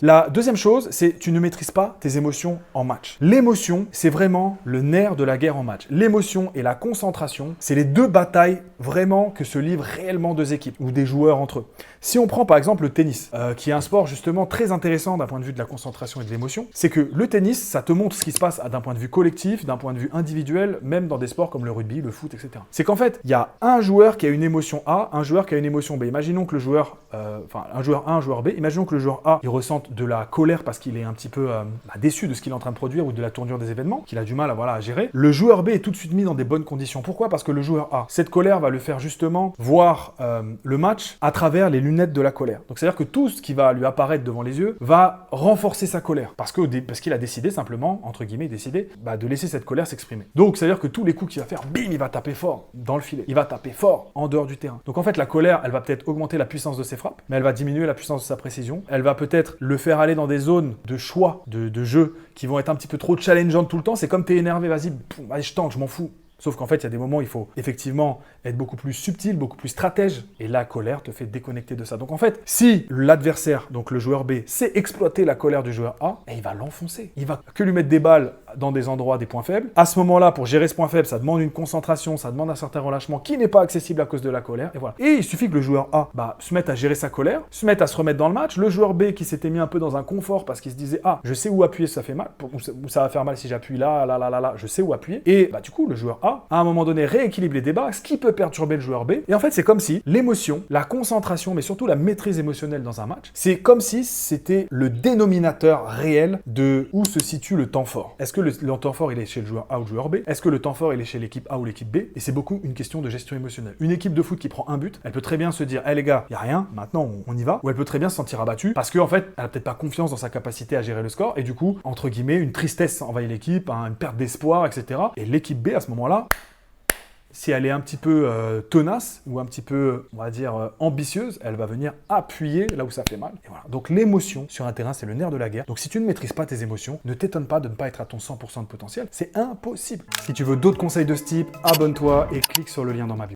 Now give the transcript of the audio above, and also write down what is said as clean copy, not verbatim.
La deuxième chose, c'est tu ne maîtrises pas tes émotions en match. L'émotion, c'est vraiment le nerf de la guerre en match. L'émotion et la concentration, c'est les deux batailles vraiment que se livrent réellement deux équipes ou des joueurs entre eux. Si on prend par exemple le tennis, qui est un sport justement très intéressant d'un point de vue de la concentration et de l'émotion, c'est que le tennis, ça te montre ce qui se passe d'un point de vue collectif, d'un point de vue individuel, même dans des sports comme le rugby, le foot, etc. C'est qu'en fait, il y a un joueur qui a une émotion A, un joueur qui a une émotion B. Imaginons que le joueur, un joueur A, un joueur B, imaginons que le joueur A, il ressente de la colère parce qu'il est un petit peu déçu de ce qu'il est en train de produire ou de la tournure des événements, qu'il a du mal à gérer. Le joueur B est tout de suite mis dans des bonnes conditions. Pourquoi? Parce que le joueur A, cette colère va le faire justement voir le match à travers les lunettes de la colère. Donc c'est-à-dire que tout ce qui va lui apparaître devant les yeux va renforcer sa colère. Parce qu'il a décidé simplement, entre guillemets, de laisser cette colère s'exprimer. Donc c'est-à-dire que tous les coups qu'il va faire, bim, il va taper fort dans le filet. Il va taper fort en dehors du terrain. Donc en fait, la colère, elle va peut-être augmenter la puissance de ses frappes, mais elle va diminuer la puissance de sa précision. Elle va peut-être le faire aller dans des zones de choix, de jeu, qui vont être un petit peu trop challengeantes tout le temps. C'est comme t'es énervé, vas-y, je tente, je m'en fous. Sauf qu'en fait, il y a des moments où il faut effectivement être beaucoup plus subtil, beaucoup plus stratège, et la colère te fait déconnecter de ça. Donc en fait, si l'adversaire, donc le joueur B, sait exploiter la colère du joueur A, il va l'enfoncer. Il va que lui mettre des balles dans des endroits, des points faibles. À ce moment-là, pour gérer ce point faible, ça demande une concentration, ça demande un certain relâchement qui n'est pas accessible à cause de la colère, et voilà. Et il suffit que le joueur A se mette à gérer sa colère, se mette à se remettre dans le match. Le joueur B qui s'était mis un peu dans un confort parce qu'il se disait « Ah, je sais où appuyer si ça fait mal, ou ça va faire mal si j'appuie là, je sais où appuyer. » Et du coup, le joueur A, à un moment donné, rééquilibre les débats, ce qui peut perturber le joueur B. Et en fait, c'est comme si l'émotion, la concentration, mais surtout la maîtrise émotionnelle dans un match, c'est comme si c'était le dénominateur réel de où se situe le temps fort. Est-ce que le temps fort, il est chez le joueur A ou le joueur B? Est-ce que le temps fort, il est chez l'équipe A ou l'équipe B? Et c'est beaucoup une question de gestion émotionnelle. Une équipe de foot qui prend un but, elle peut très bien se dire, les gars, il n'y a rien, maintenant on y va. Ou elle peut très bien se sentir abattue parce qu'en fait, elle n'a peut-être pas confiance dans sa capacité à gérer le score. Et du coup, entre guillemets, une tristesse envahit l'équipe, une perte d'espoir, etc. Et l'équipe B, à ce moment-là, si elle est un petit peu tenace ou un petit peu, on va dire, ambitieuse, elle va venir appuyer là où ça fait mal. Et voilà. Donc l'émotion sur un terrain, c'est le nerf de la guerre. Donc si tu ne maîtrises pas tes émotions, ne t'étonne pas de ne pas être à ton 100% de potentiel. C'est impossible. Si tu veux d'autres conseils de ce type, abonne-toi et clique sur le lien dans ma bio.